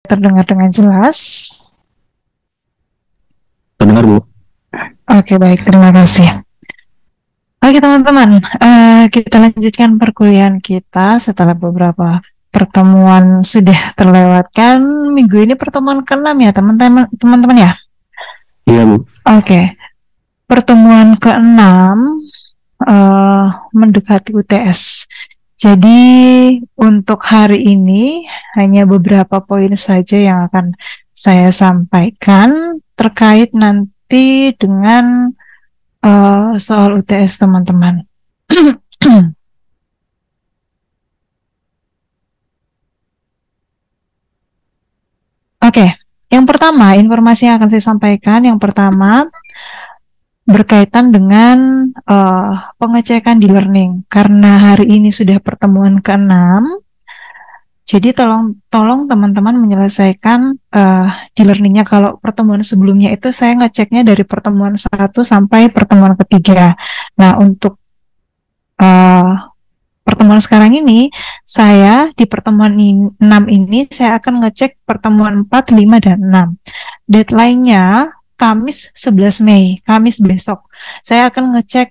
terdengar dengan jelas? Terdengar, Bu. Oke, baik, terima kasih. Oke, teman-teman, kita lanjutkan perkuliahan kita setelah beberapa pertemuan sudah terlewatkan. Minggu ini pertemuan ke-6 ya, teman-teman ya. Iya, Bu. Oke, pertemuan ke-6 mendekati UTS. Jadi untuk hari ini hanya beberapa poin saja yang akan saya sampaikan terkait nanti dengan soal UTS teman-teman. Oke, yang pertama informasi yang akan saya sampaikan, yang pertama berkaitan dengan pengecekan di learning. Karena hari ini sudah pertemuan ke-6, jadi tolong teman-teman menyelesaikan di learningnya. Kalau pertemuan sebelumnya itu saya ngeceknya dari pertemuan 1 sampai pertemuan ketiga. Nah, untuk pertemuan sekarang ini, saya di pertemuan 6 ini, saya akan ngecek pertemuan 4, 5, dan 6. Deadline-nya Kamis 11 Mei, Kamis besok. Saya akan ngecek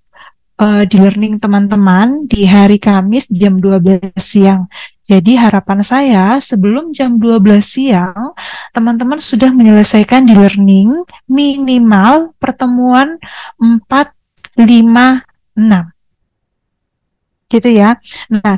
di learning teman-teman di hari Kamis jam 12 siang. Jadi harapan saya sebelum jam 12 siang, teman-teman sudah menyelesaikan di learning minimal pertemuan 4, 5, 6. Gitu ya. Nah,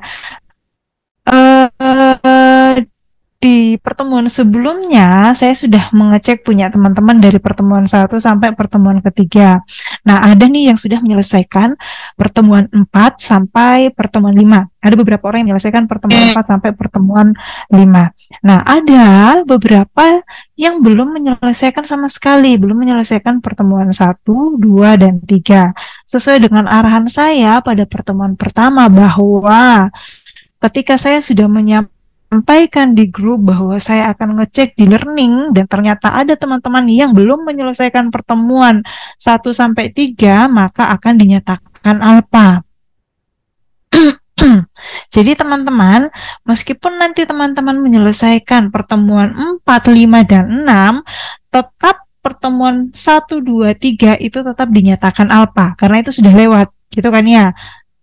di pertemuan sebelumnya saya sudah mengecek punya teman-teman dari pertemuan 1 sampai pertemuan ketiga. Nah, ada nih yang sudah menyelesaikan pertemuan 4 sampai pertemuan 5. Ada beberapa orang yang menyelesaikan pertemuan 4 sampai pertemuan 5. Nah, ada beberapa yang belum menyelesaikan sama sekali, belum menyelesaikan pertemuan 1, 2, dan 3. Sesuai dengan arahan saya pada pertemuan pertama bahwa ketika saya sudah menyampaikan di grup bahwa saya akan ngecek di learning dan ternyata ada teman-teman yang belum menyelesaikan pertemuan 1 sampai 3, maka akan dinyatakan alpha. Jadi teman-teman, meskipun nanti teman-teman menyelesaikan pertemuan 4, 5, dan 6, tetap pertemuan 1, 2, 3 itu tetap dinyatakan alpha karena itu sudah lewat, gitu kan ya.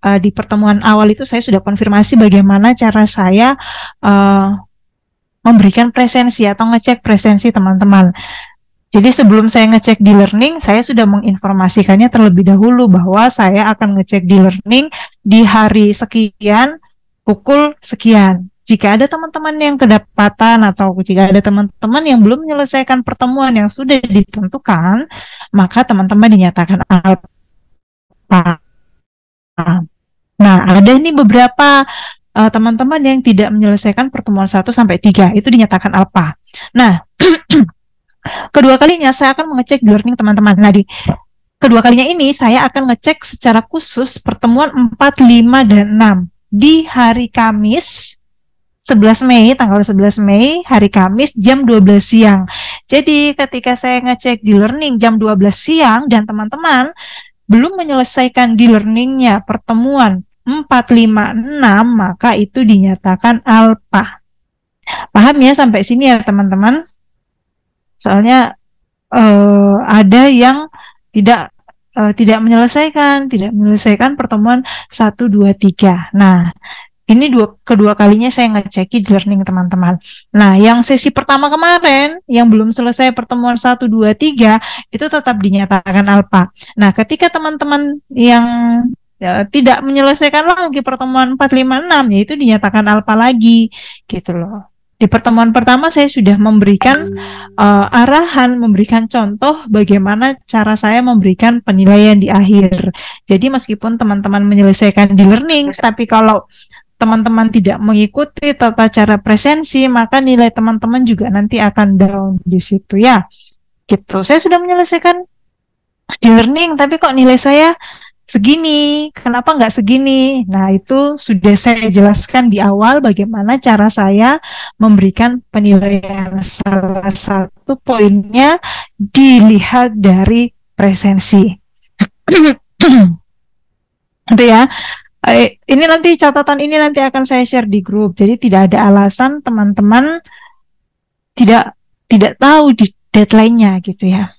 Di pertemuan awal itu saya sudah konfirmasi bagaimana cara saya memberikan presensi atau ngecek presensi teman-teman. Jadi sebelum saya ngecek di learning, saya sudah menginformasikannya terlebih dahulu bahwa saya akan ngecek di learning di hari sekian, pukul sekian. Jika ada teman-teman yang kedapatan atau jika ada teman-teman yang belum menyelesaikan pertemuan yang sudah ditentukan, maka teman-teman dinyatakan alpha. Nah, ada nih beberapa teman-teman yang tidak menyelesaikan pertemuan 1 sampai 3, itu dinyatakan alpha. Nah, kedua kalinya saya akan mengecek di learning teman-teman. Nah, di kedua kalinya ini saya akan ngecek secara khusus pertemuan 4, 5, dan 6 di hari Kamis 11 Mei, tanggal 11 Mei, hari Kamis jam 12 siang. Jadi ketika saya ngecek di learning jam 12 siang dan teman-teman belum menyelesaikan di learningnya pertemuan 4, 5, 6, maka itu dinyatakan alpha. Paham ya sampai sini ya teman-teman? Soalnya ada yang tidak menyelesaikan pertemuan 1, 2, 3. Nah, ini kedua kalinya saya ngeceki di learning teman-teman. Nah, yang sesi pertama kemarin, yang belum selesai pertemuan 1, 2, 3, itu tetap dinyatakan alpha. Nah, ketika teman-teman yang tidak menyelesaikan lagi pertemuan 4, 5, 6, ya itu dinyatakan alpha lagi, gitu loh. Di pertemuan pertama saya sudah memberikan arahan, memberikan contoh bagaimana cara saya memberikan penilaian di akhir. Jadi meskipun teman-teman menyelesaikan di learning, tapi kalau teman-teman tidak mengikuti tata cara presensi, maka nilai teman-teman juga nanti akan down di situ ya. Gitu. Saya sudah menyelesaikan di learning, tapi kok nilai saya segini, kenapa nggak segini? Nah, itu sudah saya jelaskan di awal bagaimana cara saya memberikan penilaian. Salah satu poinnya dilihat dari presensi. Itu ya. Ini nanti catatan ini nanti akan saya share di grup. Jadi tidak ada alasan teman-teman tidak tidak tahu di deadline-nya gitu ya.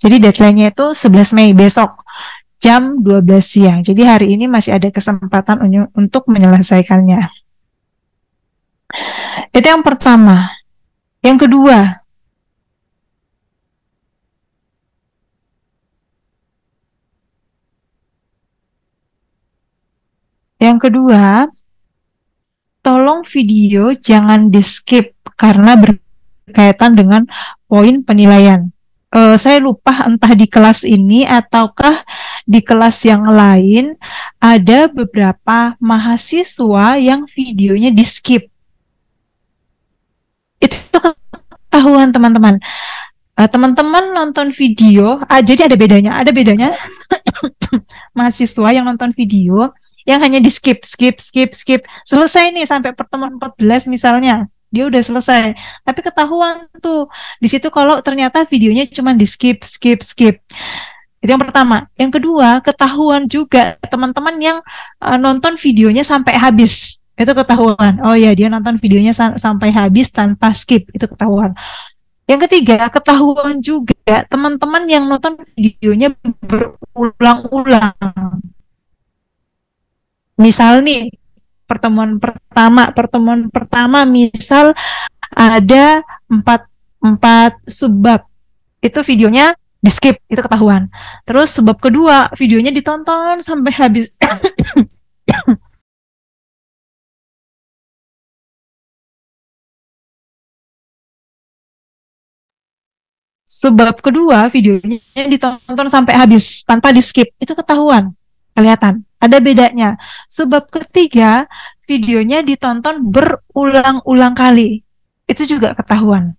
Jadi deadline-nya itu 11 Mei besok jam 12 siang. Jadi hari ini masih ada kesempatan untuk menyelesaikannya. Itu yang pertama. Yang kedua, tolong video jangan di-skip karena berkaitan dengan poin penilaian. Saya lupa entah di kelas ini ataukah di kelas yang lain ada beberapa mahasiswa yang videonya di-skip. Itu ketahuan teman-teman. Teman-teman nonton video, jadi ada bedanya mahasiswa yang nonton video yang hanya di skip, selesai nih sampai pertemuan 14 misalnya, dia udah selesai, tapi ketahuan tuh di situ kalau ternyata videonya cuma di skip. Itu yang pertama. Yang kedua, ketahuan juga teman-teman yang nonton videonya sampai habis, itu ketahuan. Oh ya, dia nonton videonya sampai habis tanpa skip, itu ketahuan. Yang ketiga, ketahuan juga teman-teman yang nonton videonya berulang-ulang. Misal nih, pertemuan pertama misal ada empat subbab. Itu videonya di skip, itu ketahuan. Terus sebab kedua, videonya ditonton sampai habis. Sebab kedua, videonya ditonton sampai habis tanpa di skip, itu ketahuan, kelihatan, ada bedanya. Sebab ketiga, videonya ditonton berulang-ulang kali, itu juga ketahuan.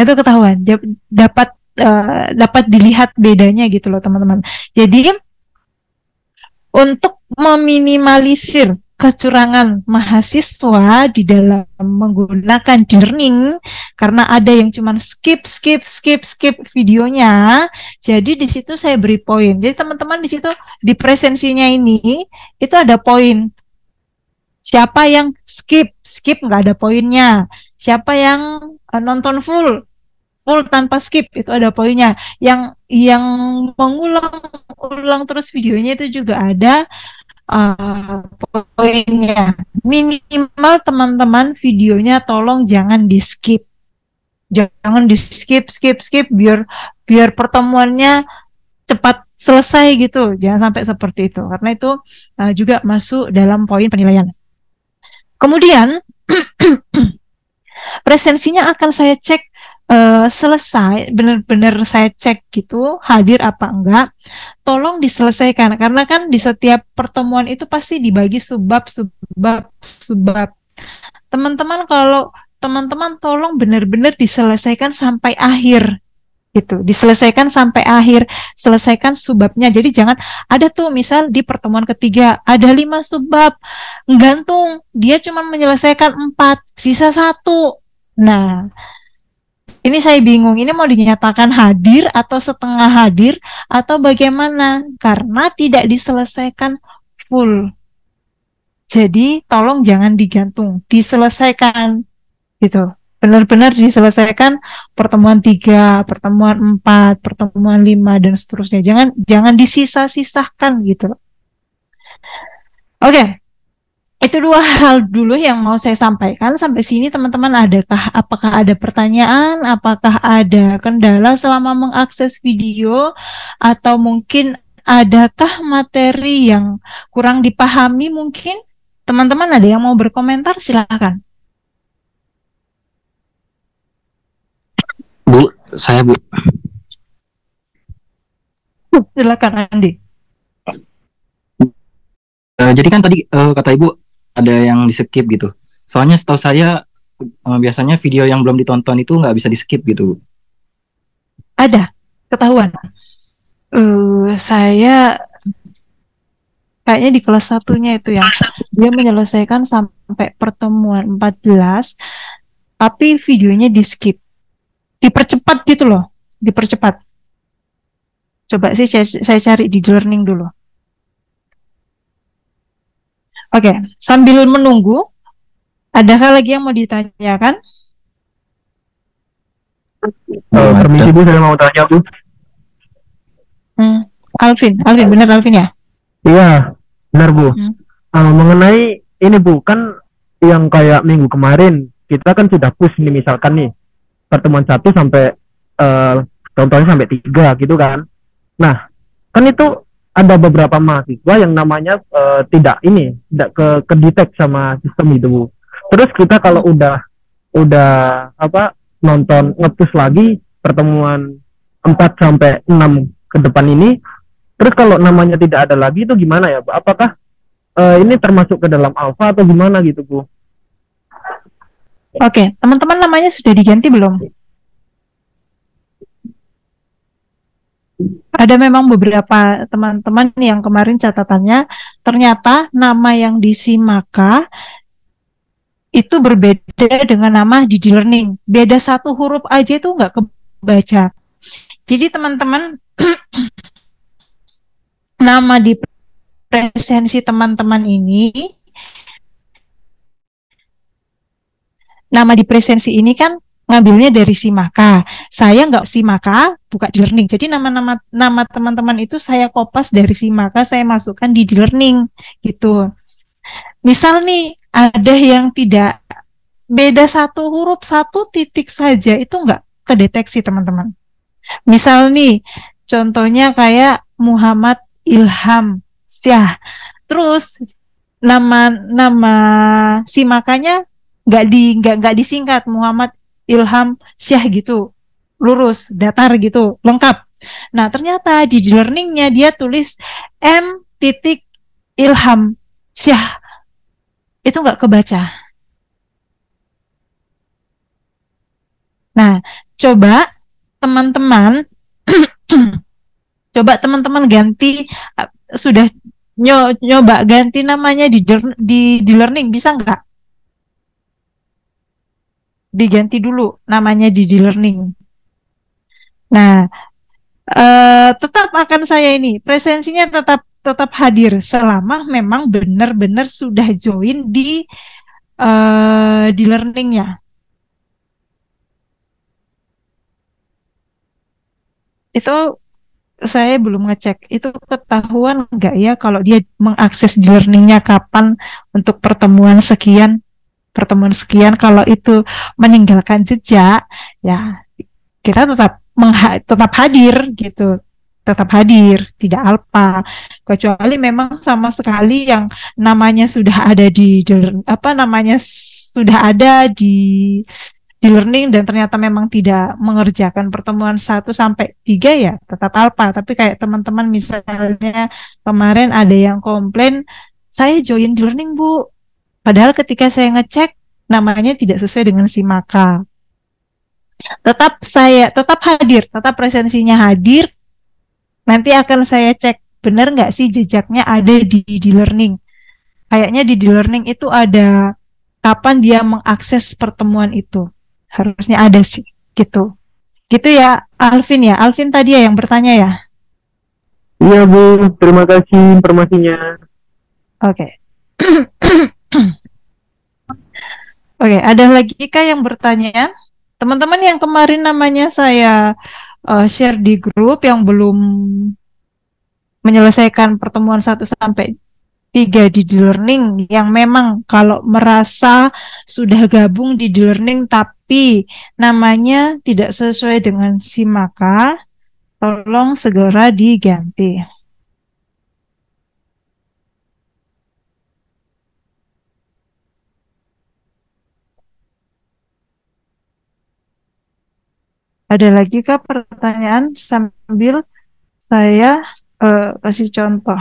Itu ketahuan, dapat dilihat bedanya gitu loh teman-teman. Jadi untuk meminimalisir kecurangan mahasiswa di dalam menggunakan e-learning karena ada yang cuma skip videonya. Jadi di situ saya beri poin. Jadi teman-teman di situ di presensinya ini itu ada poin. Siapa yang skip nggak ada poinnya. Siapa yang nonton full tanpa skip itu ada poinnya. Yang mengulang-ulang terus videonya itu juga ada poinnya. Minimal teman-teman videonya tolong jangan di skip, biar pertemuannya cepat selesai gitu, jangan sampai seperti itu karena itu juga masuk dalam poin penilaian. Kemudian presensinya akan saya cek selesai, benar-benar saya cek gitu hadir apa enggak, tolong diselesaikan karena kan di setiap pertemuan itu pasti dibagi subbab. Teman-teman kalau teman-teman tolong benar-benar diselesaikan sampai akhir gitu, diselesaikan sampai akhir, selesaikan subbabnya. Jadi jangan ada tuh misal di pertemuan ketiga ada 5 subbab, gantung dia cuma menyelesaikan 4, sisa 1. Nah, ini saya bingung, ini mau dinyatakan hadir atau setengah hadir atau bagaimana? Karena tidak diselesaikan full. Jadi tolong jangan digantung, diselesaikan gitu. Benar-benar diselesaikan pertemuan 3, pertemuan 4, pertemuan 5 dan seterusnya. Jangan disisa-sisakan gitu. Oke. Itu 2 hal dulu yang mau saya sampaikan. Sampai sini teman-teman apakah ada pertanyaan, apakah ada kendala selama mengakses video, atau mungkin adakah materi yang kurang dipahami mungkin? Teman-teman ada yang mau berkomentar, silakan. Bu, saya Bu. Silakan Andi. Jadi kan tadi kata Ibu ada yang di skip gitu. Soalnya setahu saya biasanya video yang belum ditonton itu nggak bisa di skip gitu. Ada, ketahuan. Saya kayaknya di kelas 1-nya itu ya, dia menyelesaikan sampai pertemuan 14, tapi videonya di skip. Dipercepat gitu loh, dipercepat. Coba sih saya cari di e-learning dulu. Oke, sambil menunggu, adakah lagi yang mau ditanyakan? Belum Permisi ada. Bu, saya mau tanya Bu. Hmm. Alvin, benar Alvin ya? Iya, benar Bu. Hmm. Mengenai ini Bu, kan yang kayak minggu kemarin kita kan sudah push nih misalkan nih pertemuan satu sampai eh, contohnya sampai tiga gitu kan. Nah, kan itu ada beberapa mahasiswa yang namanya tidak ke detect sama sistem itu Bu. Terus kita kalau udah apa nonton ngepush lagi pertemuan 4 sampai 6 ke depan ini, terus kalau namanya tidak ada lagi itu gimana ya Bu? Apakah ini termasuk ke dalam alpha atau gimana gitu Bu? Oke, teman-teman namanya sudah diganti belum? Ada memang beberapa teman-teman yang kemarin catatannya ternyata nama yang di Simaka itu berbeda dengan nama di D-Learning. Beda satu huruf aja itu nggak kebaca. Jadi teman-teman, nama di presensi teman-teman ini, nama di presensi ini kan ngambilnya dari Simaka. Saya nggak Simaka, buka di learning. Jadi nama teman-teman itu saya kopas dari Simaka, saya masukkan di learning gitu. Misal nih ada yang tidak beda satu huruf, satu titik saja itu nggak kedeteksi teman-teman. Misal nih contohnya kayak Muhammad Ilham Syah. Terus nama nama si makanya nggak disingkat Muhammad Ilham Syah gitu, lurus datar gitu lengkap. Nah ternyata di learningnya dia tulis M titik Ilham Syah, itu nggak kebaca. Nah coba teman-teman coba teman-teman ganti, sudah nyoba ganti namanya di learning bisa nggak diganti dulu namanya di learning. Nah, tetap akan saya ini presensinya tetap tetap hadir selama memang benar-benar sudah join di learningnya. Itu saya belum ngecek itu ketahuan nggak ya kalau dia mengakses di learningnya kapan untuk pertemuan sekian kalau itu meninggalkan jejak ya kita tetap hadir gitu, tetap hadir, tidak alpa. Kecuali memang sama sekali yang namanya sudah ada apa namanya sudah ada di learning dan ternyata memang tidak mengerjakan pertemuan 1 sampai 3 ya tetap alpa. Tapi kayak teman-teman misalnya kemarin ada yang komplain, saya join di learning Bu, padahal ketika saya ngecek namanya tidak sesuai dengan si maka. Tetap hadir, tetap presensinya hadir. Nanti akan saya cek benar nggak sih jejaknya ada di learning. Kayaknya di learning itu ada kapan dia mengakses pertemuan itu. Harusnya ada sih, gitu. Gitu ya, Alvin ya. Alvin tadi ya yang bertanya ya. Iya Bu, terima kasih informasinya. Oke. Oke, ada lagi kah yang bertanya? Teman-teman yang kemarin namanya saya share di grup yang belum menyelesaikan pertemuan 1 sampai 3 di learning yang memang kalau merasa sudah gabung di learning tapi namanya tidak sesuai dengan si maka tolong segera diganti. Ada lagi kah pertanyaan sambil saya kasih contoh?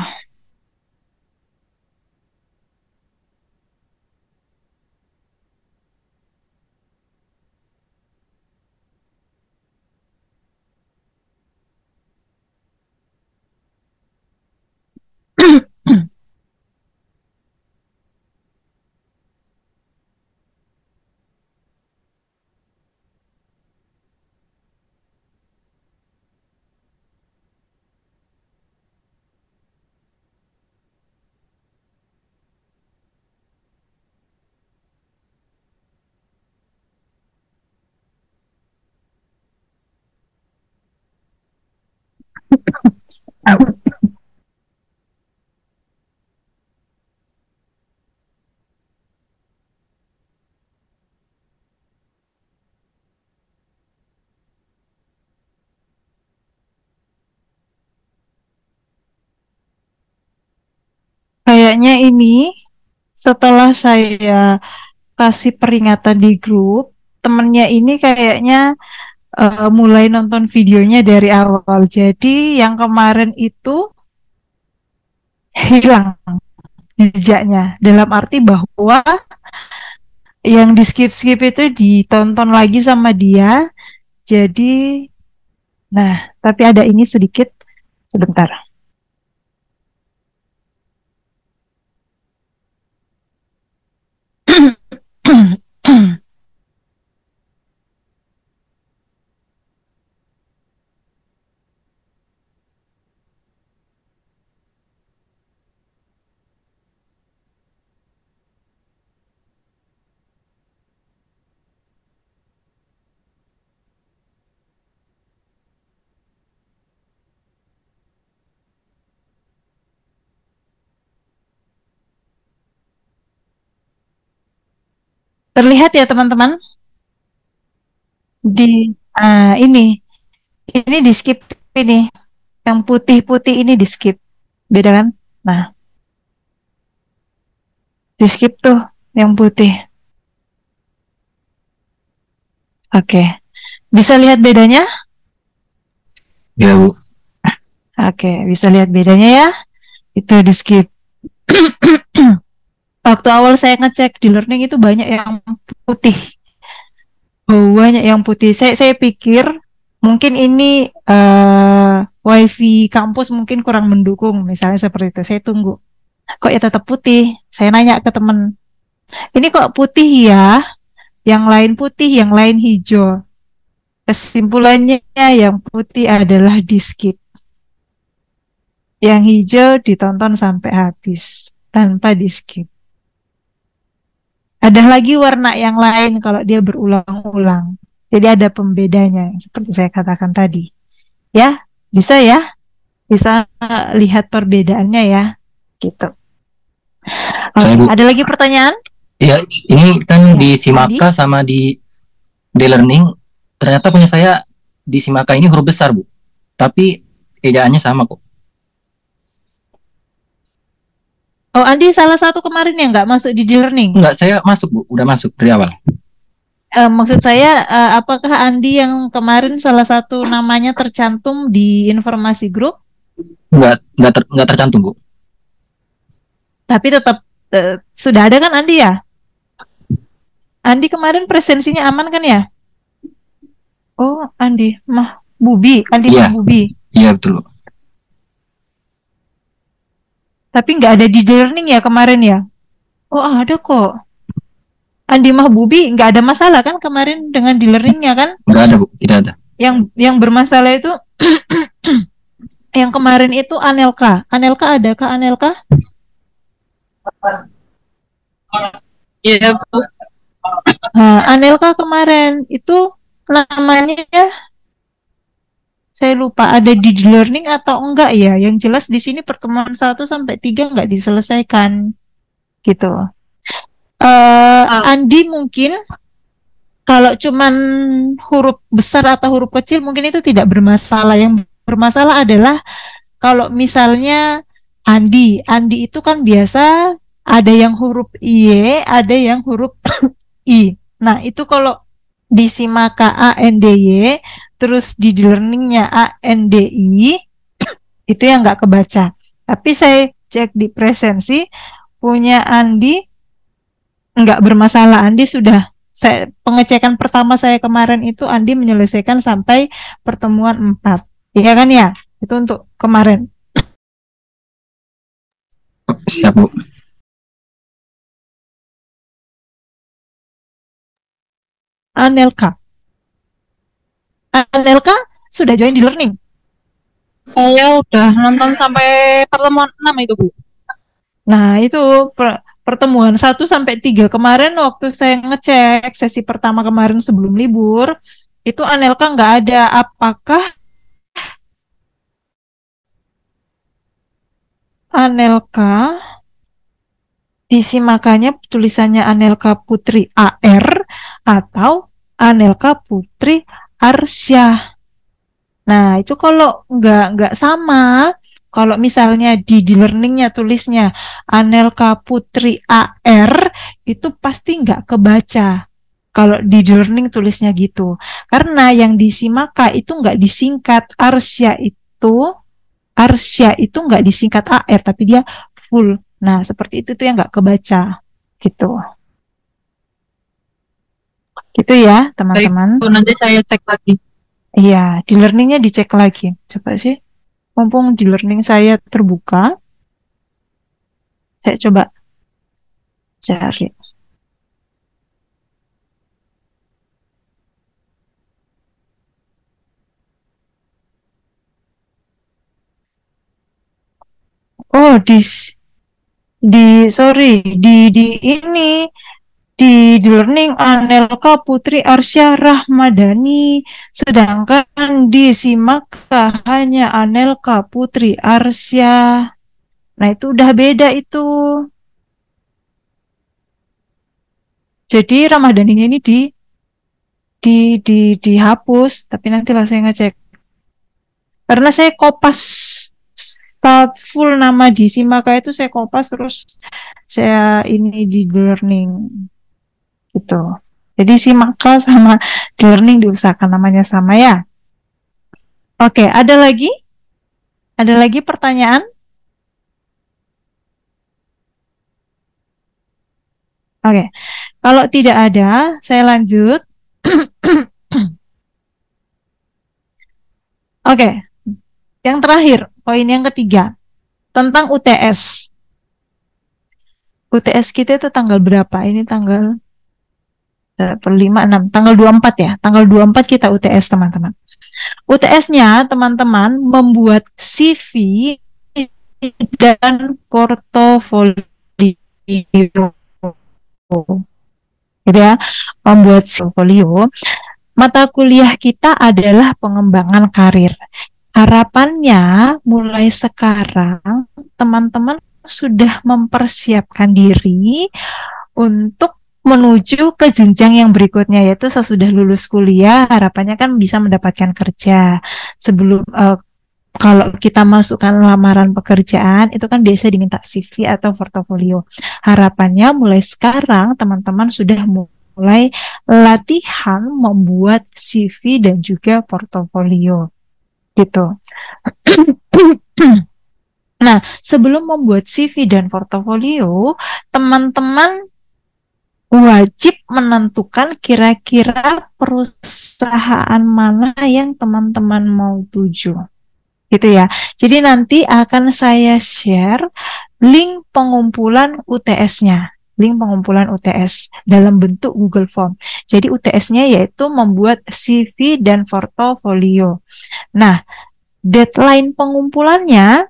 kayaknya ini setelah saya kasih peringatan di grup, temennya ini kayaknya mulai nonton videonya dari awal. Jadi yang kemarin itu hilang jejaknya. Dalam arti bahwa yang di skip-skip itu ditonton lagi sama dia. Jadi, nah, tapi ada ini sedikit sebentar. Terlihat ya teman-teman di ini di skip ini yang putih-putih ini di skip, beda kan? Nah, di skip tuh yang putih. Oke, bisa lihat bedanya? Ya, Bu. Oke, bisa lihat bedanya ya? Itu di skip. Waktu awal saya ngecek di learning itu banyak yang putih. Banyak yang putih. Saya pikir mungkin ini wifi kampus mungkin kurang mendukung, misalnya seperti itu. Saya tunggu. Kok ya tetap putih? Saya nanya ke teman. Ini kok putih ya? Yang lain putih, yang lain hijau. Kesimpulannya yang putih adalah di skip. Yang hijau ditonton sampai habis tanpa di skip. Ada lagi warna yang lain kalau dia berulang-ulang. Jadi ada pembedanya seperti saya katakan tadi. Ya, bisa ya? Bisa lihat perbedaannya ya. Gitu. Oke, Bu. ada lagi pertanyaan? Ya, ini kan Ya, di Simaka sama di learning ternyata punya saya di Simaka ini huruf besar, Bu. Tapi ejaannya sama kok. Oh, Andi salah satu kemarin yang nggak masuk di learning? Enggak, saya masuk, Bu. Udah masuk dari awal. Maksud saya, apakah Andi yang kemarin salah satu namanya tercantum di informasi grup? Enggak tercantum, Bu. Tapi tetap sudah ada kan Andi ya? Andi kemarin presensinya aman kan ya? Oh, Andi Mahbubi, Andi Iya. Mahbubi. Iya, betul, Bu. Tapi nggak ada di learning ya kemarin ya? Oh, ada kok. Andi Mahbubi nggak ada masalah kan kemarin dengan di learningnya kan? Nggak ada, Bu. Tidak ada. Yang bermasalah itu yang kemarin itu Anelka. Anelka ada kah Anelka? Iya, Bu. Nah, Anelka kemarin itu namanya saya lupa ada di learning atau enggak ya. Yang jelas di sini pertemuan 1 sampai 3 enggak diselesaikan. Gitu. Andi mungkin kalau cuman huruf besar atau huruf kecil mungkin itu tidak bermasalah. Yang bermasalah adalah kalau misalnya Andi itu kan biasa ada yang huruf I, ada yang huruf I. Nah, itu kalau di Simaka ANDY, terus di learningnya ANDI, itu yang nggak kebaca. Tapi saya cek di presensi, punya Andi nggak bermasalah. Andi sudah, pengecekan pertama saya kemarin itu Andi menyelesaikan sampai pertemuan 4. Iya kan ya? Itu untuk kemarin. Siap, Bu. Anelka sudah join di learning? Saya udah nonton sampai pertemuan 6 itu, Bu. Nah, itu pertemuan 1 sampai 3 kemarin waktu saya ngecek sesi pertama kemarin sebelum libur, itu Anelka nggak ada. Apakah Anelka di Simakanya tulisannya Anelka Putri AR atau Anelka Putri Arsyah? Nah, itu kalau nggak sama, Kalau misalnya di learningnya tulisnya Anelka Putri AR, itu pasti nggak kebaca. Kalau di learning tulisnya gitu. Karena yang di Simaka itu nggak disingkat. Arsya itu nggak disingkat AR, tapi dia full. Nah, seperti itu tuh yang nggak kebaca. Gitu. Gitu ya, Baik, teman-teman. nanti saya cek lagi. Iya, di learningnya dicek lagi. Coba sih, mumpung di learning saya terbuka, saya coba cari. Oh, sorry, di learning Anelka Putri Arsya Rahmadani, sedangkan di Simaka hanya Anelka Putri Arsya. Nah, itu udah beda itu. Jadi Ramadhaninya ini dihapus, tapi nanti lah saya ngecek. Karena saya kopas start full nama di Simaka itu saya kopas terus saya ini di learning gitu. Jadi Simaka sama di learning diusahakan namanya sama ya. Oke, ada lagi? Ada lagi pertanyaan? Oke, kalau tidak ada, saya lanjut. Oke, yang terakhir, poin yang ketiga, tentang UTS. UTS kita itu tanggal berapa? Ini tanggal 5, 6, tanggal 24 ya. Tanggal 24 kita UTS, teman-teman. UTS-nya, teman-teman, membuat CV dan portofolio. Gitu ya, membuat portofolio. Mata kuliah kita adalah pengembangan karir. Harapannya mulai sekarang teman-teman sudah mempersiapkan diri untuk menuju ke jenjang yang berikutnya, yaitu sesudah lulus kuliah harapannya kan bisa mendapatkan kerja. Sebelum kalau kita masukkan lamaran pekerjaan itu kan biasa diminta CV atau portofolio. Harapannya mulai sekarang teman-teman sudah mulai latihan membuat CV dan juga portofolio gitu. Nah, sebelum membuat CV dan portofolio, teman-teman wajib menentukan kira-kira perusahaan mana yang teman-teman mau tuju. Gitu ya. Jadi nanti akan saya share link pengumpulan UTS-nya. Link pengumpulan UTS dalam bentuk Google Form. Jadi UTS-nya yaitu membuat CV dan portofolio. Nah, deadline pengumpulannya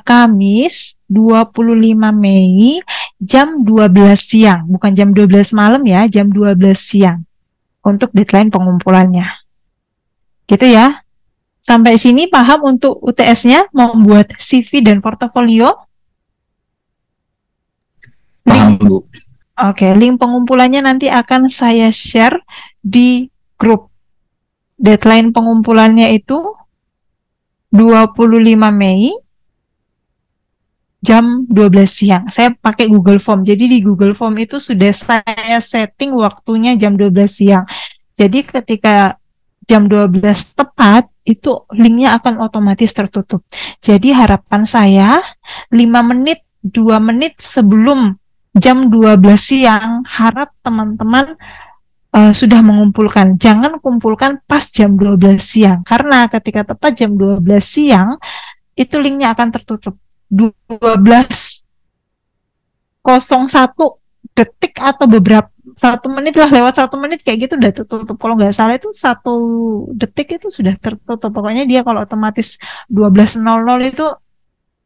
Kamis 25 Mei jam 12 siang. Bukan jam 12 malam ya, jam 12 siang. Untuk deadline pengumpulannya. Gitu ya. Sampai sini paham untuk UTS-nya membuat CV dan portofolio? Paham, Bu. Oke, link pengumpulannya nanti akan saya share di grup. Deadline pengumpulannya itu 25 Mei jam 12 siang. Saya pakai Google Form. Jadi di Google Form itu sudah saya setting waktunya jam 12 siang. Jadi ketika jam 12 tepat, itu linknya akan otomatis tertutup. Jadi harapan saya 5 menit, 2 menit sebelum jam 12 siang, harap teman-teman sudah mengumpulkan. Jangan kumpulkan pas jam 12 siang. Karena ketika tepat jam 12 siang, itu linknya akan tertutup. 12:01 detik atau beberapa 1 menit lah, lewat 1 menit kayak gitu udah tertutup. Kalau nggak salah itu 1 detik itu sudah tertutup. Pokoknya dia kalau otomatis 12:00 itu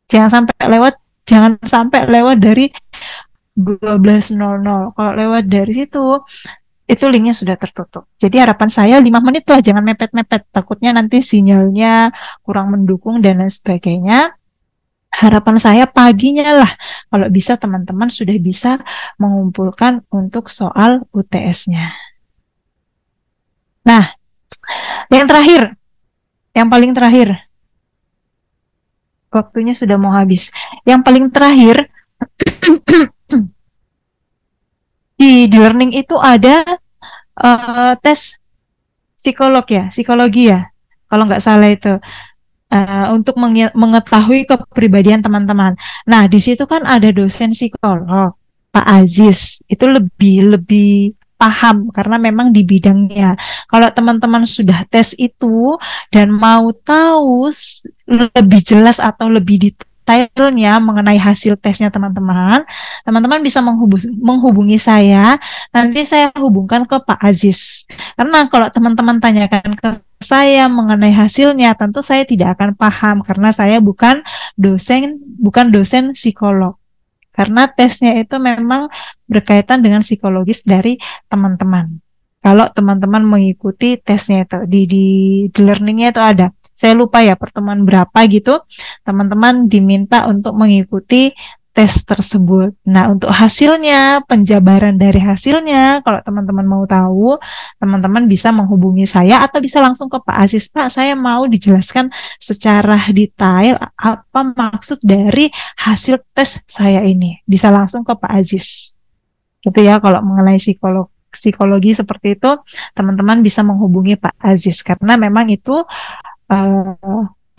jangan sampai lewat dari 12:00. Kalau lewat dari situ itu linknya sudah tertutup. Jadi harapan saya 5 menit lah, jangan mepet-mepet. Takutnya nanti sinyalnya kurang mendukung dan lain sebagainya. harapan saya paginya lah, kalau bisa teman-teman sudah bisa mengumpulkan untuk soal UTS-nya. Nah, yang terakhir, yang paling terakhir, waktunya sudah mau habis. Yang paling terakhir, di learning itu ada tes psikologi ya, kalau nggak salah itu. Untuk mengetahui kepribadian teman-teman. Nah, di situ kan ada dosen psikolog, Pak Aziz. Itu lebih paham karena memang di bidangnya. Kalau teman-teman sudah tes itu dan mau tahu lebih jelas atau lebih detailnya mengenai hasil tesnya teman-teman, teman-teman bisa menghubungi saya. Nanti saya hubungkan ke Pak Aziz. Karena kalau teman-teman tanyakan ke saya mengenai hasilnya, tentu saya tidak akan paham karena saya bukan dosen psikolog. Karena tesnya itu memang berkaitan dengan psikologis dari teman-teman. Kalau teman-teman mengikuti tesnya itu di learningnya itu ada. Saya lupa ya pertemuan berapa gitu. Teman-teman diminta untuk mengikuti tes tersebut. Nah, untuk hasilnya, penjabaran dari hasilnya, kalau teman-teman mau tahu, teman-teman bisa menghubungi saya atau bisa langsung ke Pak Aziz. Pak, saya mau dijelaskan secara detail apa maksud dari hasil tes saya ini. Bisa langsung ke Pak Aziz. Gitu ya, kalau mengenai psikologi seperti itu, teman-teman bisa menghubungi Pak Aziz karena memang itu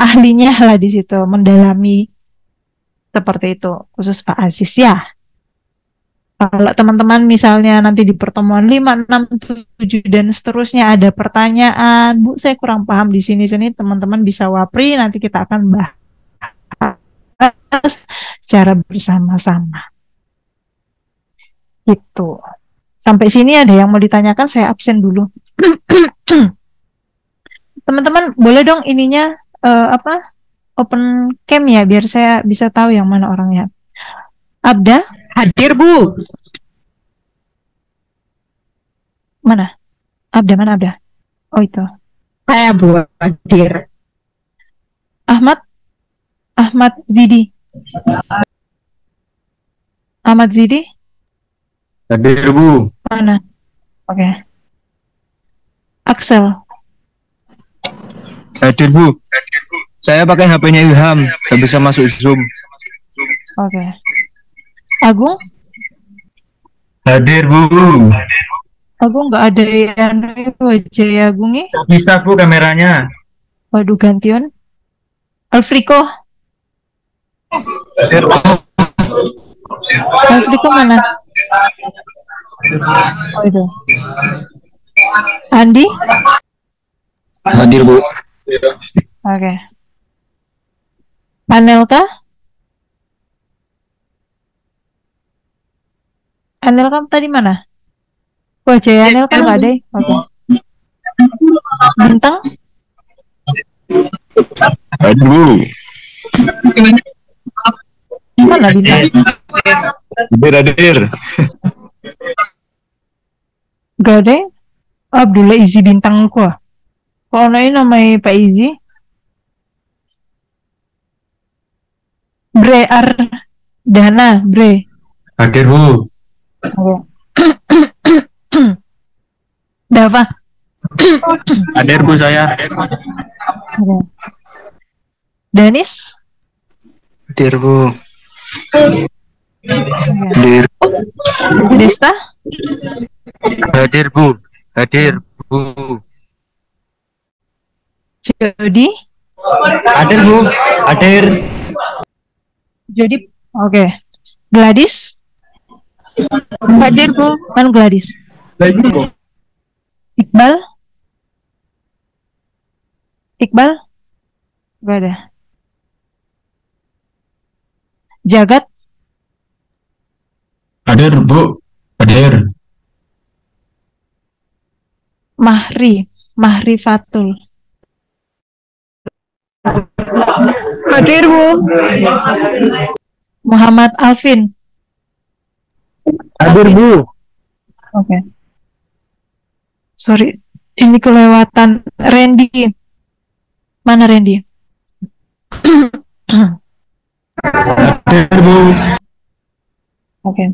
ahlinya lah di situ, mendalami seperti itu, khusus Pak Aziz ya. Kalau teman-teman misalnya nanti di pertemuan 5, 6, 7 dan seterusnya ada pertanyaan, Bu saya kurang paham di sini-sini, teman-teman bisa wapri, nanti kita akan bahas secara bersama-sama. Gitu. Sampai sini ada yang mau ditanyakan, saya absen dulu. Teman-teman boleh dong ininya open cam ya, biar saya bisa tahu yang mana orangnya. Abda? Hadir, Bu. Mana? Abda, mana Abda? Oh itu. Saya, Bu, hadir. Ahmad? Ahmad Zidi? Ahmad Zidi? Hadir, Bu. Mana? Oke. Axel? Hadir, Bu. Saya pakai HP-nya Ilham, saya bisa masuk Zoom. Oke. Agung? Hadir, Bu. Agung nggak ada yang wajah ya Agungnya? Bisa, Bu, kameranya. Waduh, gantian. Alfriko? Hadir, Bu. Alfriko mana? Oh itu. Andi? Hadir, Bu. Oke. Anelka? Anelka tadi mana? Wajah Anelka nggak ada. Oke. Bintang? Hadir, Bu. Mana Bintang? Hadir. Gak ada. Abdullah Izi Bintang gua. Kok namanya Pak Izi? Bre Dana Bre. Hadir, Bu. Oke. Dava. Hadir, Bu, saya. Oke. Danis. Hadir, Bu. Oke. Hadir. Desta. Hadir, Bu. Hadir, Bu. Jody. Hadir, Bu. Hadir. Jody. Oke. Gladys. Hadir, Bu. Kan Gladys. Hadir, Bu. Iqbal. Iqbal. Gak ada. Jagat. Hadir, Bu. Hadir. Mahri Fatul. Hadir, Bu. Muhammad Alvin. Hadir, Bu. Oke. Sorry, ini kelewatan. Randy. Mana Randy? Hadir, Bu. Oke.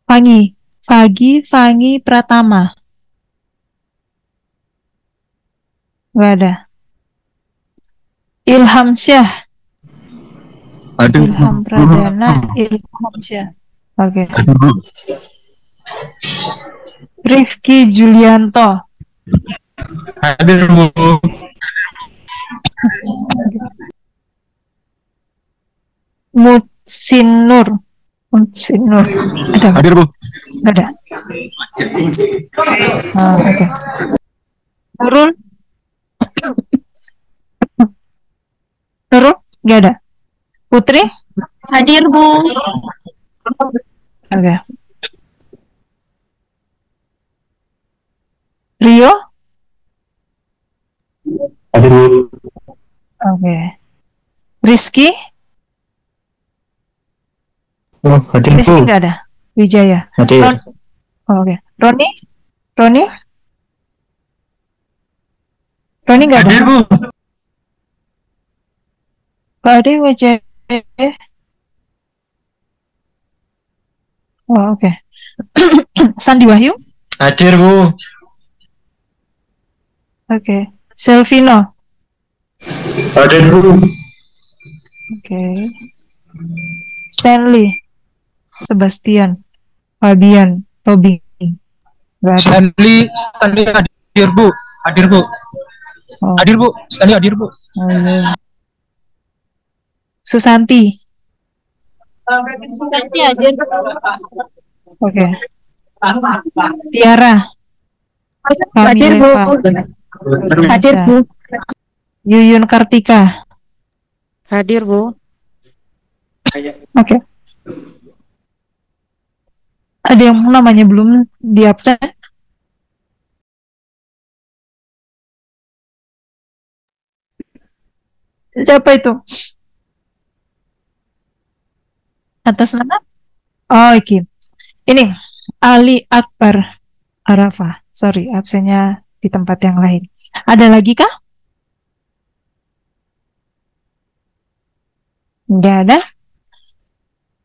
Fangi Pratama. Nggak ada. Ilham Syah. Hadir, Bu. Ilham Pradana. Ilham Syah. Oke. Hadir, Bu. Rifki Julianto. Hadir, Bu. Mutsinur. Ada nggak? Hadir, Bu. Nggak ada. Oke. Nurul. Nurul nggak ada. Putri. Hadir, Bu. Oke. Rio. Hadir, Bu. Oke. Rizky. Oh, hadir, Bu. Rizky nggak ada. Wijaya. Hadir. Oke. Roni. Roni nggak ada. Hadir, Bu. Nggak ada yang Wijaya. Oh, oke. Sandi Wahyu. Hadir, Bu. Oke. Selvino. Hadir, Bu. Oke. Stanley. Sebastian. Fabian. Tobi. Nggak ada. Stanley hadir, Bu. Hadir, Bu. Oh, Hadir, Bu. Stanley hadir, Bu. oh, iya. Susanti. Oke. Tiara. Hadir, Bu. Kamileva. Hadir, Bu. Yuyun Kartika. Hadir, Bu. Oke. Ada yang namanya belum di absen? Siapa itu? Atas nama? Oh, iki. Ini Ali Akbar Arafah. Sorry, absennya di tempat yang lain. Ada lagi kah? Nggak ada.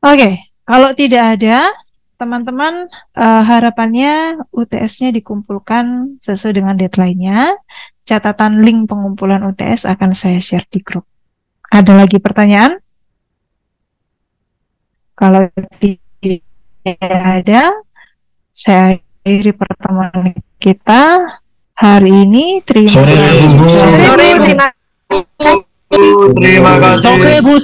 Oke, kalau tidak ada, teman-teman harapannya UTS-nya dikumpulkan sesuai dengan deadline-nya. Catatan link pengumpulan UTS akan saya share di grup. Ada lagi pertanyaan? Kalau tidak ada, saya akhiri pertemuan kita hari ini. Terima kasih. Terima kasih. Oke, Bu.